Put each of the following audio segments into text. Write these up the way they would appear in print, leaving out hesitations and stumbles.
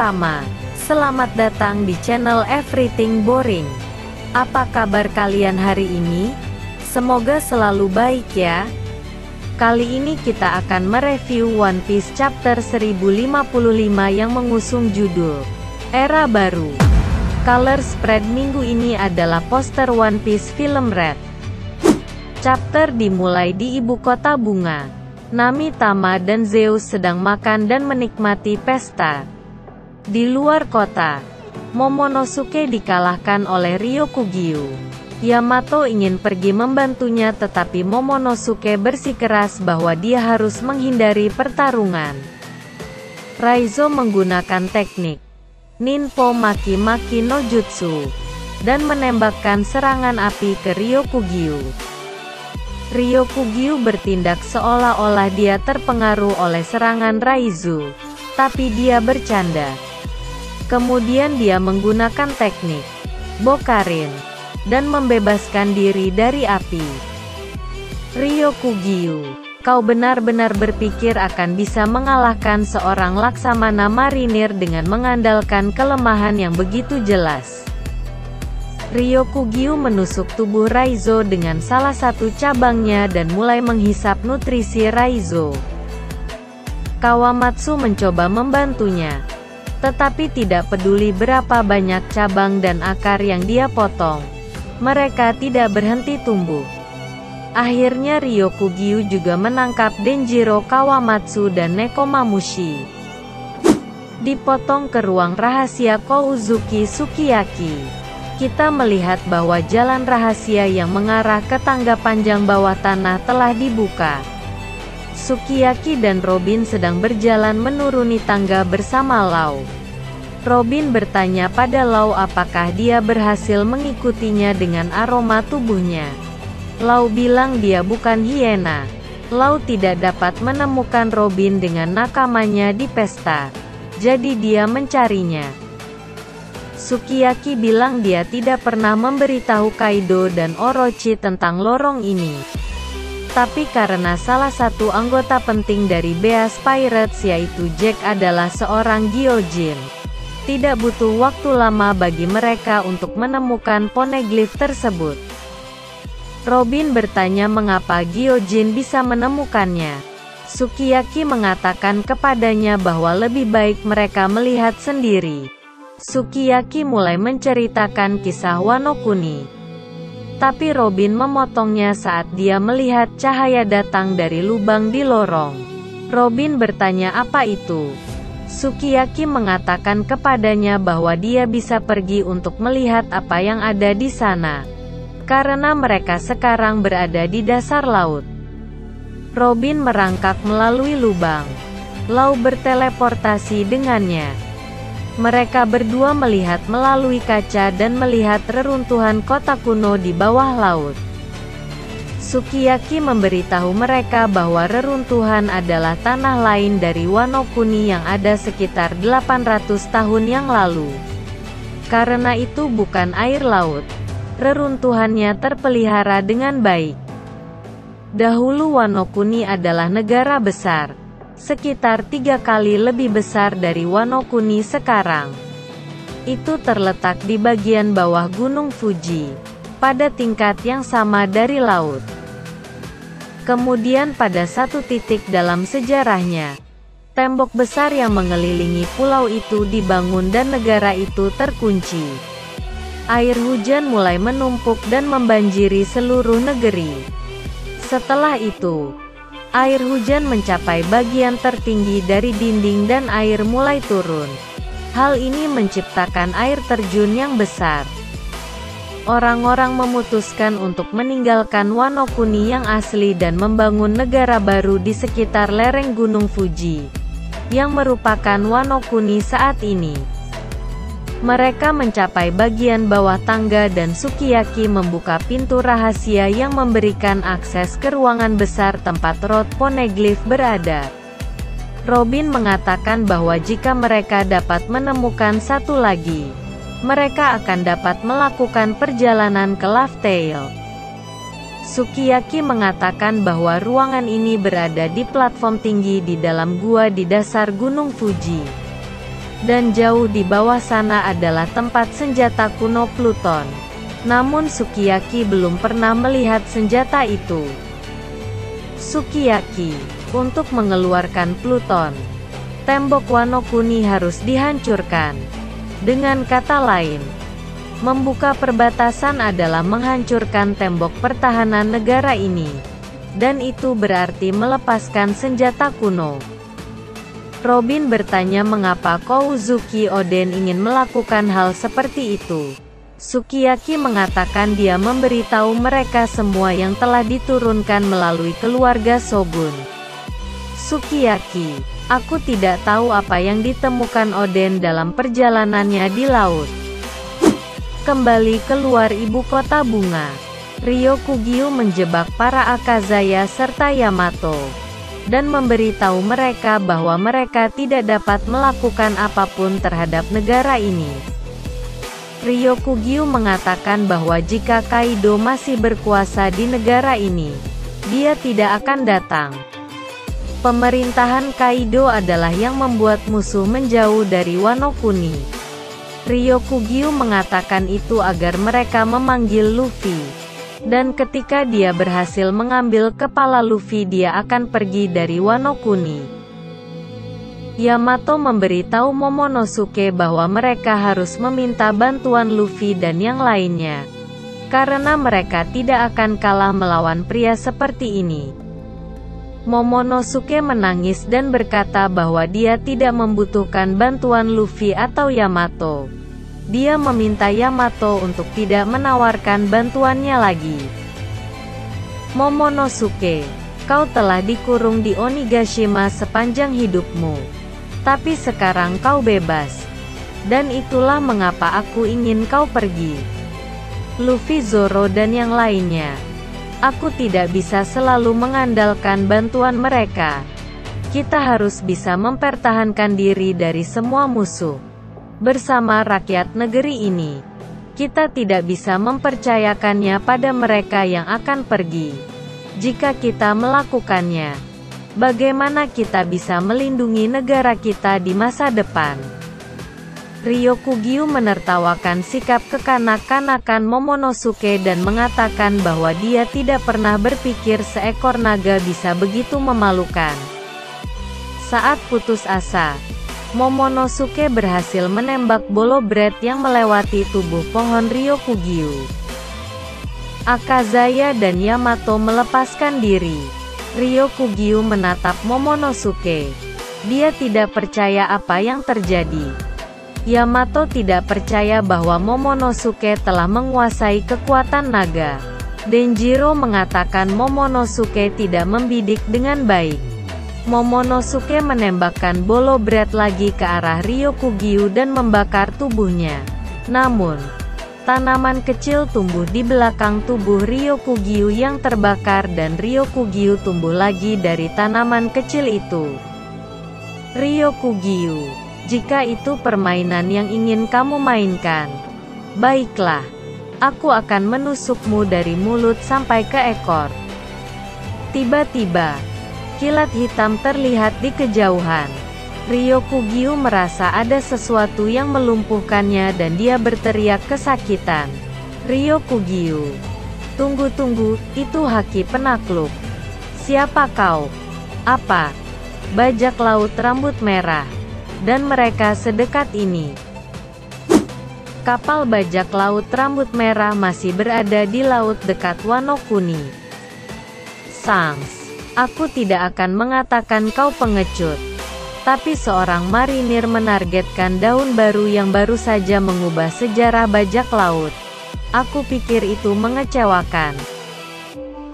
Tama. Selamat datang di channel Everything Boring. Apa kabar kalian hari ini? Semoga selalu baik ya. Kali ini kita akan mereview One Piece chapter 1055 yang mengusung judul Era Baru. Color spread minggu ini adalah poster One Piece film Red. Chapter dimulai di ibu kota bunga. Nami, Tama, dan Zeus sedang makan dan menikmati pesta. Di luar kota, Momonosuke dikalahkan oleh Ryokugyu. Yamato ingin pergi membantunya tetapi Momonosuke bersikeras bahwa dia harus menghindari pertarungan. Raizo menggunakan teknik Ninpo Maki-Maki no Jutsu dan menembakkan serangan api ke Ryokugyu. Ryokugyu bertindak seolah-olah dia terpengaruh oleh serangan Raizo, tapi dia bercanda. Kemudian dia menggunakan teknik Bokarin dan membebaskan diri dari api. Ryokugyu, kau benar-benar berpikir akan bisa mengalahkan seorang laksamana marinir dengan mengandalkan kelemahan yang begitu jelas? Ryokugyu menusuk tubuh Raizo dengan salah satu cabangnya dan mulai menghisap nutrisi Raizo. Kawamatsu mencoba membantunya, tetapi tidak peduli berapa banyak cabang dan akar yang dia potong, mereka tidak berhenti tumbuh. Akhirnya Ryokugyu juga menangkap Denjiro Kawamatsu dan Nekomamushi. Dipotong ke ruang rahasia Kouzuki Sukiyaki. Kita melihat bahwa jalan rahasia yang mengarah ke tangga panjang bawah tanah telah dibuka. Sukiyaki dan Robin sedang berjalan menuruni tangga bersama Law. Robin bertanya pada Law apakah dia berhasil mengikutinya dengan aroma tubuhnya. Law bilang dia bukan hiena. Law tidak dapat menemukan Robin dengan nakamanya di pesta, jadi dia mencarinya. Sukiyaki bilang dia tidak pernah memberitahu Kaido dan Orochi tentang lorong ini. Tapi karena salah satu anggota penting dari Beast Pirates yaitu Jack adalah seorang Gyojin, tidak butuh waktu lama bagi mereka untuk menemukan poneglyph tersebut. Robin bertanya mengapa Gyojin bisa menemukannya. Sukiyaki mengatakan kepadanya bahwa lebih baik mereka melihat sendiri. Sukiyaki mulai menceritakan kisah Wano Kuni. Tapi Robin memotongnya saat dia melihat cahaya datang dari lubang di lorong. Robin bertanya apa itu. Sukiyaki mengatakan kepadanya bahwa dia bisa pergi untuk melihat apa yang ada di sana, karena mereka sekarang berada di dasar laut. Robin merangkak melalui lubang. Law berteleportasi dengannya. Mereka berdua melihat melalui kaca dan melihat reruntuhan kota kuno di bawah laut. Sukiyaki memberitahu mereka bahwa reruntuhan adalah tanah lain dari Wano Kuni yang ada sekitar 800 tahun yang lalu. Karena itu bukan air laut, reruntuhannya terpelihara dengan baik. Dahulu Wano Kuni adalah negara besar, sekitar 3 kali lebih besar dari Wano Kuni sekarang. Itu terletak di bagian bawah Gunung Fuji, pada tingkat yang sama dari laut. Kemudian pada satu titik dalam sejarahnya, tembok besar yang mengelilingi pulau itu dibangun dan negara itu terkunci. Air hujan mulai menumpuk dan membanjiri seluruh negeri. Setelah itu, air hujan mencapai bagian tertinggi dari dinding dan air mulai turun. Hal ini menciptakan air terjun yang besar. Orang-orang memutuskan untuk meninggalkan Wano Kuni yang asli dan membangun negara baru di sekitar lereng Gunung Fuji, yang merupakan Wano Kuni saat ini. Mereka mencapai bagian bawah tangga dan Sukiyaki membuka pintu rahasia yang memberikan akses ke ruangan besar tempat Road Poneglyph berada. Robin mengatakan bahwa jika mereka dapat menemukan satu lagi, mereka akan dapat melakukan perjalanan ke Laugh Tale. Sukiyaki mengatakan bahwa ruangan ini berada di platform tinggi di dalam gua di dasar Gunung Fuji. Dan jauh di bawah sana adalah tempat senjata kuno Pluton. Namun Sukiyaki belum pernah melihat senjata itu. Sukiyaki, untuk mengeluarkan Pluton, tembok Wano Kuni harus dihancurkan. Dengan kata lain, membuka perbatasan adalah menghancurkan tembok pertahanan negara ini. Dan itu berarti melepaskan senjata kuno. Robin bertanya mengapa Kouzuki Oden ingin melakukan hal seperti itu. Sukiyaki mengatakan dia memberitahu mereka semua yang telah diturunkan melalui keluarga Shogun. Sukiyaki, aku tidak tahu apa yang ditemukan Oden dalam perjalanannya di laut. Kembali keluar ibu kota bunga, Ryokugyu menjebak para Akazaya serta Yamato, dan memberitahu mereka bahwa mereka tidak dapat melakukan apapun terhadap negara ini. Ryokugyu mengatakan bahwa jika Kaido masih berkuasa di negara ini, dia tidak akan datang. Pemerintahan Kaido adalah yang membuat musuh menjauh dari Wano Kuni. Ryokugyu mengatakan itu agar mereka memanggil Luffy. Dan ketika dia berhasil mengambil kepala Luffy, dia akan pergi dari Wano Kuni. Yamato memberitahu Momonosuke bahwa mereka harus meminta bantuan Luffy dan yang lainnya, karena mereka tidak akan kalah melawan pria seperti ini. Momonosuke menangis dan berkata bahwa dia tidak membutuhkan bantuan Luffy atau Yamato. Dia meminta Yamato untuk tidak menawarkan bantuannya lagi. Momonosuke, kau telah dikurung di Onigashima sepanjang hidupmu. Tapi sekarang kau bebas. Dan itulah mengapa aku ingin kau pergi. Luffy, Zoro dan yang lainnya. Aku tidak bisa selalu mengandalkan bantuan mereka. Kita harus bisa mempertahankan diri dari semua musuh. Bersama rakyat negeri ini, kita tidak bisa mempercayakannya pada mereka yang akan pergi. Jika kita melakukannya, bagaimana kita bisa melindungi negara kita di masa depan? Ryokugyu menertawakan sikap kekanak-kanakan Momonosuke dan mengatakan bahwa dia tidak pernah berpikir seekor naga bisa begitu memalukan. Saat putus asa, Momonosuke berhasil menembak bolo Bread yang melewati tubuh pohon Ryokugyu. Akazaya dan Yamato melepaskan diri. Ryokugyu menatap Momonosuke. Dia tidak percaya apa yang terjadi. Yamato tidak percaya bahwa Momonosuke telah menguasai kekuatan naga. Denjiro mengatakan Momonosuke tidak membidik dengan baik. Momonosuke menembakkan bolo Bread lagi ke arah Ryokugyu dan membakar tubuhnya. Namun, tanaman kecil tumbuh di belakang tubuh Ryokugyu yang terbakar dan Ryokugyu tumbuh lagi dari tanaman kecil itu. Ryokugyu, jika itu permainan yang ingin kamu mainkan, baiklah. Aku akan menusukmu dari mulut sampai ke ekor. Tiba-tiba, kilat hitam terlihat di kejauhan. Ryokugyu merasa ada sesuatu yang melumpuhkannya dan dia berteriak kesakitan. Ryokugyu, tunggu, itu haki penakluk. Siapa kau? Apa? Bajak laut rambut merah. Dan mereka sedekat ini. Kapal bajak laut rambut merah masih berada di laut dekat Wano Kuni. Sangs, aku tidak akan mengatakan kau pengecut. Tapi seorang marinir menargetkan daun baru yang baru saja mengubah sejarah bajak laut. Aku pikir itu mengecewakan.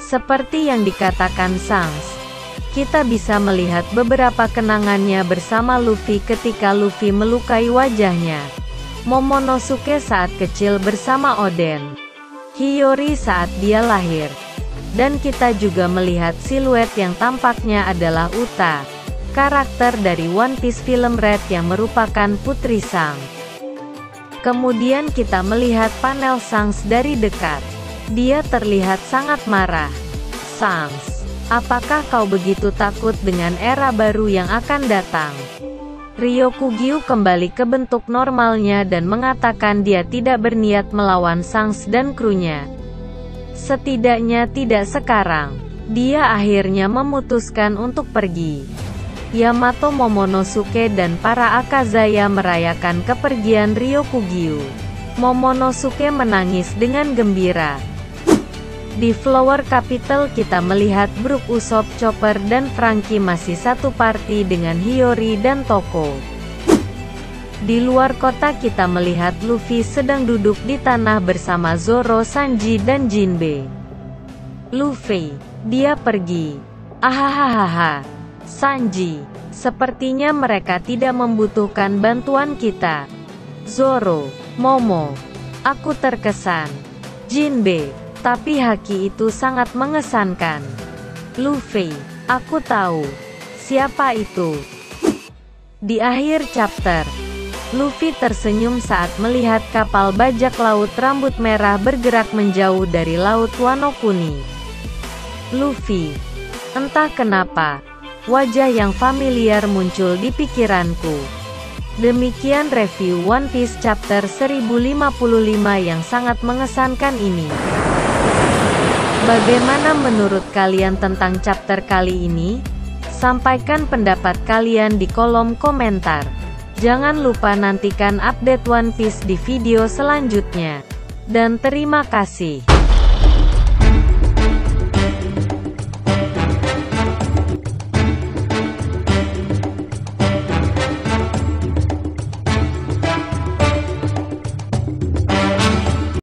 Seperti yang dikatakan Sangs, kita bisa melihat beberapa kenangannya bersama Luffy ketika Luffy melukai wajahnya. Momonosuke saat kecil bersama Oden. Hiyori saat dia lahir. Dan kita juga melihat siluet yang tampaknya adalah Uta, karakter dari One Piece film Red yang merupakan putri Sang. Kemudian kita melihat panel Sangs dari dekat. Dia terlihat sangat marah. Sangs, apakah kau begitu takut dengan era baru yang akan datang? Ryokugyu kembali ke bentuk normalnya dan mengatakan dia tidak berniat melawan Shanks dan krunya. Setidaknya tidak sekarang. Dia akhirnya memutuskan untuk pergi. Yamato Momonosuke dan para Akazaya merayakan kepergian Ryokugyu. Momonosuke menangis dengan gembira. Di Flower Capital kita melihat Brook, Usopp, Chopper, dan Franky masih satu party dengan Hiyori dan Toko. Di luar kota kita melihat Luffy sedang duduk di tanah bersama Zoro, Sanji, dan Jinbe. Luffy, dia pergi. Ahahaha. Sanji, sepertinya mereka tidak membutuhkan bantuan kita. Zoro, Momo, aku terkesan. Jinbe, tapi haki itu sangat mengesankan. Luffy, aku tahu. Siapa itu? Di akhir chapter, Luffy tersenyum saat melihat kapal bajak laut rambut merah bergerak menjauh dari Laut Wano Kuni. Luffy, entah kenapa, wajah yang familiar muncul di pikiranku. Demikian review One Piece chapter 1055 yang sangat mengesankan ini. Bagaimana menurut kalian tentang chapter kali ini? Sampaikan pendapat kalian di kolom komentar. Jangan lupa nantikan update One Piece di video selanjutnya. Dan terima kasih.